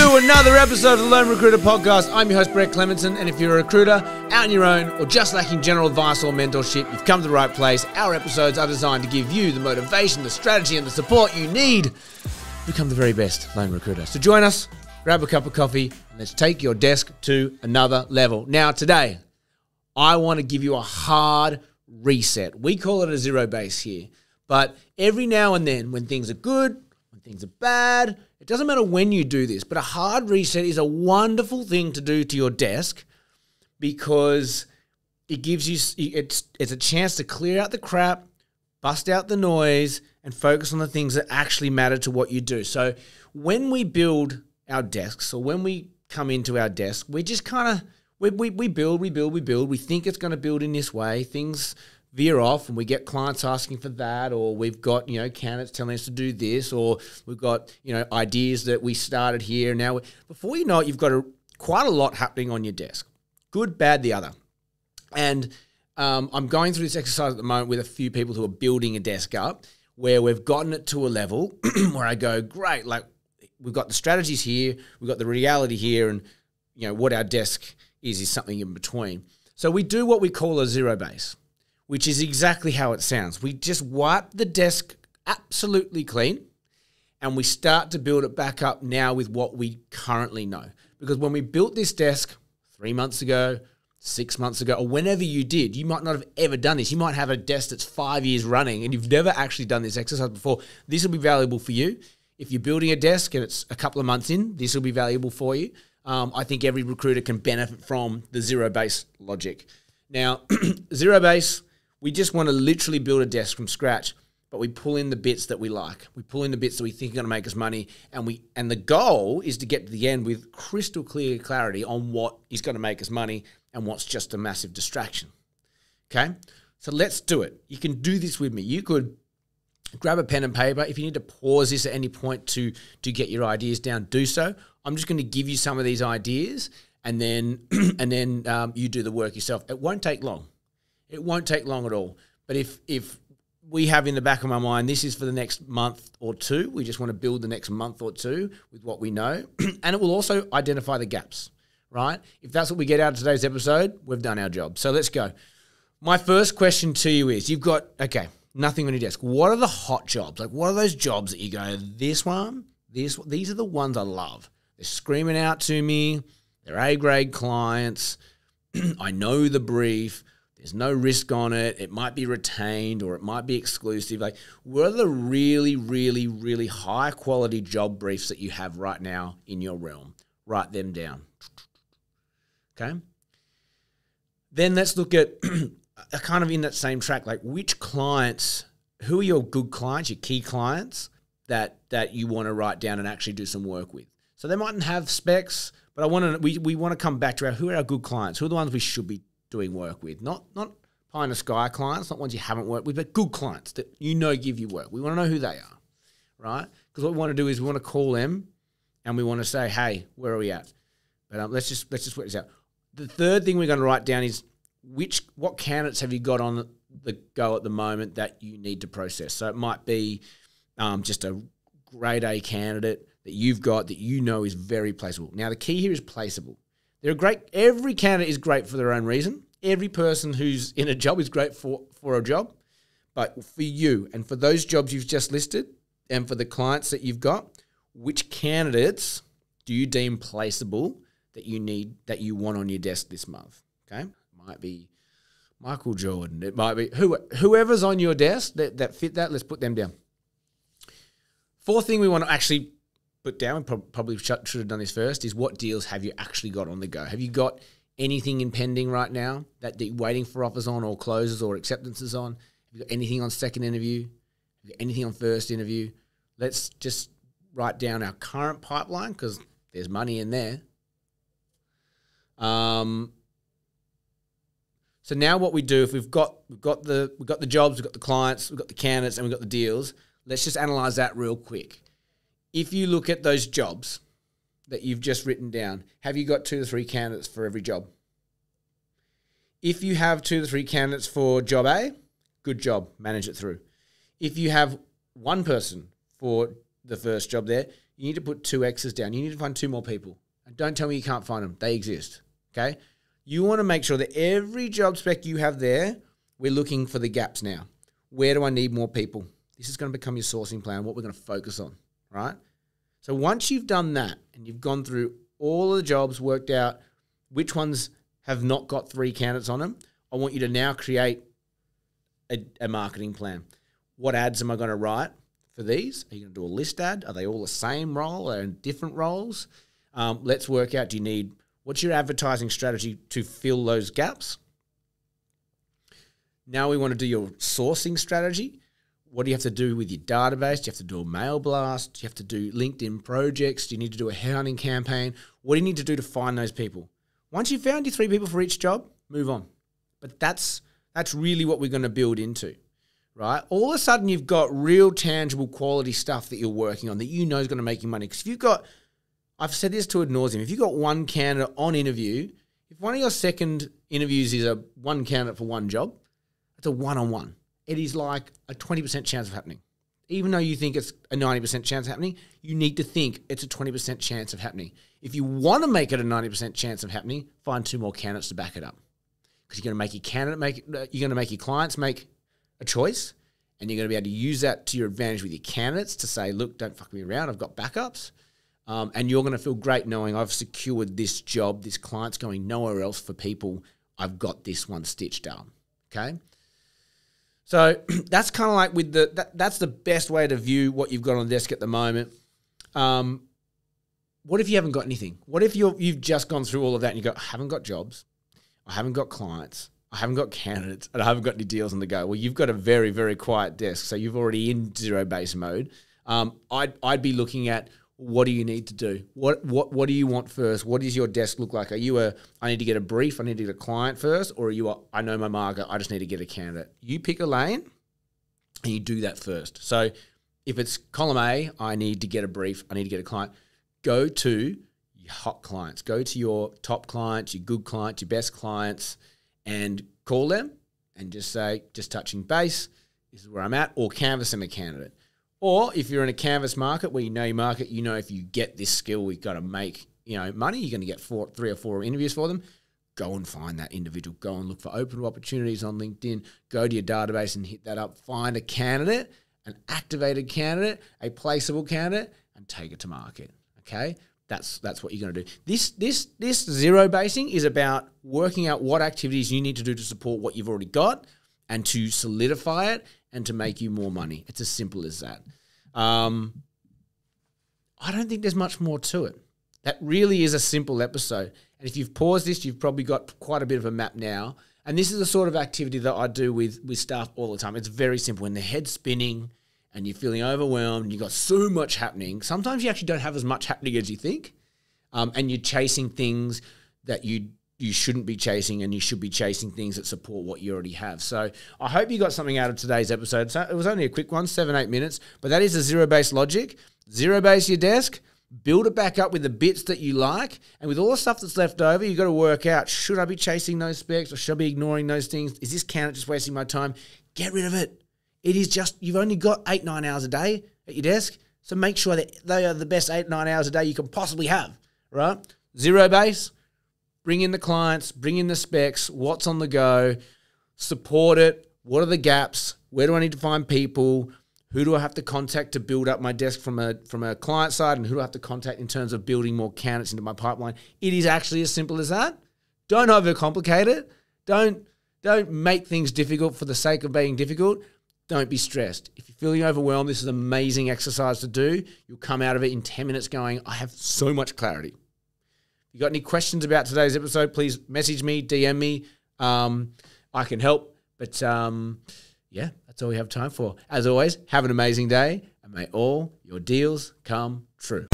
to another episode of the Lone Recruiter Podcast. I'm your host, Brett Clemenson, and if you're a recruiter, out on your own, or just lacking general advice or mentorship, you've come to the right place. Our episodes are designed to give you the motivation, the strategy, and the support you need to become the very best Lone Recruiter. So join us, grab a cup of coffee, and let's take your desk to another level. Now, today, I want to give you a hard reset. We call it a zero base here, but every now and then, when things are good, when things are bad, it doesn't matter when you do this, but a hard reset is a wonderful thing to do to your desk because it gives you, it's a chance to clear out the crap, bust out the noise, and focus on the things that actually matter to what you do. So when we build our desks, or when we come into our desk, we just kind of, we build. We think it's going to build in this way. Things veer off and we get clients asking for that, or we've got, candidates telling us to do this, or we've got, ideas that we started here. Now, before you know it, you've got quite a lot happening on your desk. Good, bad, the other. And I'm going through this exercise at the moment with a few people who are building a desk up where we've gotten it to a level where I go, great, like we've got the strategies here, we've got the reality here, and what our desk is something in between. So we do what we call a zero base, which is exactly how it sounds. We just wipe the desk absolutely clean and we start to build it back up now with what we currently know. Because when we built this desk 3 months ago, 6 months ago, or whenever you did, you might not have ever done this. You might have a desk that's 5 years running and you've never actually done this exercise before. This will be valuable for you. If you're building a desk and it's a couple of months in, this will be valuable for you. I think every recruiter can benefit from the zero base logic. Now, zero base, we just want to literally build a desk from scratch, but we pull in the bits that we like. We pull in the bits that we think are going to make us money, and the goal is to get to the end with crystal clear clarity on what is going to make us money and what's just a massive distraction. Okay? So let's do it. You can do this with me. You could grab a pen and paper. If you need to pause this at any point to get your ideas down, do so. I'm just going to give you some of these ideas, and then you do the work yourself. It won't take long. It won't take long at all. But if we have in the back of my mind, this is for the next month or two, we just want to build the next month or two with what we know, and it will also identify the gaps, right? If that's what we get out of today's episode, we've done our job. So let's go. My first question to you is, you've got, nothing on your desk. What are the hot jobs? Like, what are those jobs that you go, these are the ones I love. They're screaming out to me. They're A-grade clients. I know the brief. There's no risk on it. It might be retained or it might be exclusive. Like, what are the really, really, really high-quality job briefs that you have right now in your realm? Write them down. Okay? Then let's look at kind of in that same track, like which clients, who are your good clients, your key clients that you want to write down and actually do some work with. So they mightn't have specs, but we want to come back to who are our good clients, who are the ones we should be doing work with, not pie in the sky clients, not ones you haven't worked with, but good clients that give you work. We want to know who they are, right? Because what we want to do is we want to call them and we want to say, hey, where are we at? But let's just work this out. The third thing we're going to write down is what candidates have you got on the go at the moment that you need to process. So it might be just a grade A candidate that you've got that is very placeable. Now, the key here is placeable. Every candidate is great for their own reason. Every person who's in a job is great for a job. But for you and for those jobs you've just listed and for the clients that you've got, which candidates do you deem placeable that you want on your desk this month? Okay? It might be Michael Jordan. It might be whoever's on your desk that fit that, let's put them down. Fourth thing we want to actually put down, we probably should have done this first, is what deals have you actually got on the go? Have you got anything in pending right now that you're waiting for offers on or closes or acceptances on? Have you got anything on second interview? Have you got anything on first interview? Let's just write down our current pipeline because there's money in there. So now what we do, if we've got the jobs, we've got the clients, we've got the candidates, and we've got the deals, let's just analyze that real quick. If you look at those jobs that you've just written down, have you got 2 to 3 candidates for every job? If you have 2 to 3 candidates for job A, good job, manage it through. If you have one person for the first job there, you need to put 2 X's down. You need to find 2 more people. And don't tell me you can't find them. They exist, okay? You want to make sure that every job spec you have there, we're looking for the gaps now. Where do I need more people? This is going to become your sourcing plan, what we're going to focus on, right? So once you've done that and you've gone through all of the jobs, worked out which ones have not got 3 candidates on them, I want you to now create a marketing plan. What ads am I going to write for these? Are you going to do a list ad? Are they all the same role? Are they in different roles? Let's work out, what's your advertising strategy to fill those gaps? Now we want to do your sourcing strategy. What do you have to do with your database? Do you have to do a mail blast? Do you have to do LinkedIn projects? Do you need to do a headhunting campaign? What do you need to do to find those people? Once you've found your 3 people for each job, move on. But that's really what we're going to build into, right? All of a sudden, you've got real tangible quality stuff that you're working on that you know is going to make you money. Because if you've got, I've said this to ad nauseum, if you've got 1 candidate on interview, if one of your second interviews is a 1 candidate for 1 job, it's a one-on-one. It is like a 20% chance of happening. Even though you think it's a 90% chance of happening, you need to think it's a 20% chance of happening. If you want to make it a 90% chance of happening, find 2 more candidates to back it up. Because you're going to make your you're going to make your clients make a choice, and you're going to be able to use that to your advantage with your candidates to say, look, don't fuck me around, I've got backups. And you're going to feel great knowing I've secured this job, this client's going nowhere else for people, I've got this one stitched up, okay? So that's kind of like that's the best way to view what you've got on the desk at the moment. What if you haven't got anything? What if you've just gone through all of that and you go, I haven't got jobs, I haven't got clients, I haven't got candidates, and I haven't got any deals on the go? Well, you've got a very, very quiet desk, so you've already in zero-base mode. I'd be looking at, what do you need to do? What do you want first? What does your desk look like? Are you I need to get a brief, I need to get a client first, or are you I know my market, I just need to get a candidate? You pick a lane and you do that first. So if it's column A, I need to get a brief, I need to get a client, go to your hot clients, go to your top clients, your good clients, your best clients, and call them and just say, just touching base, this is where I'm at, or canvass them a candidate. Or if you're in a canvas market where you know your market, you know if you get this skill, we've got to make money, you're going to get 3 or 4 interviews for them, go and find that individual. Go and look for open opportunities on LinkedIn. Go to your database and hit that up. Find a candidate, an activated candidate, a placeable candidate, and take it to market, okay? That's what you're going to do. This zero basing is about working out what activities you need to do to support what you've already got and to solidify it and to make you more money. It's as simple as that. I don't think there's much more to it. That really is a simple episode. And if you've paused this, you've probably got quite a bit of a map now. And this is the sort of activity that I do with staff all the time. It's very simple. When the head's spinning and you're feeling overwhelmed and you've got so much happening, sometimes you actually don't have as much happening as you think. And you're chasing things that you shouldn't be chasing, and you should be chasing things that support what you already have. So I hope you got something out of today's episode. So it was only a quick one, 7-8 minutes, but that is the zero-base logic. Zero-base your desk, build it back up with the bits that you like, and with all the stuff that's left over, you've got to work out, should I be chasing those specs or should I be ignoring those things? Is this candidate just wasting my time? Get rid of it. It is just, you've only got 8-9 hours a day at your desk, so make sure that they are the best 8-9 hours a day you can possibly have, right? Zero-base. Bring in the clients, bring in the specs, what's on the go, support it, what are the gaps, where do I need to find people, who do I have to contact to build up my desk from a client side, and who do I have to contact in terms of building more candidates into my pipeline. It is actually as simple as that. Don't overcomplicate it. Don't make things difficult for the sake of being difficult. Don't be stressed. If you're feeling overwhelmed, this is an amazing exercise to do. You'll come out of it in 10 minutes going, I have so much clarity. If you got any questions about today's episode, please message me, DM me. I can help. But yeah, that's all we have time for. As always, have an amazing day, and may all your deals come true.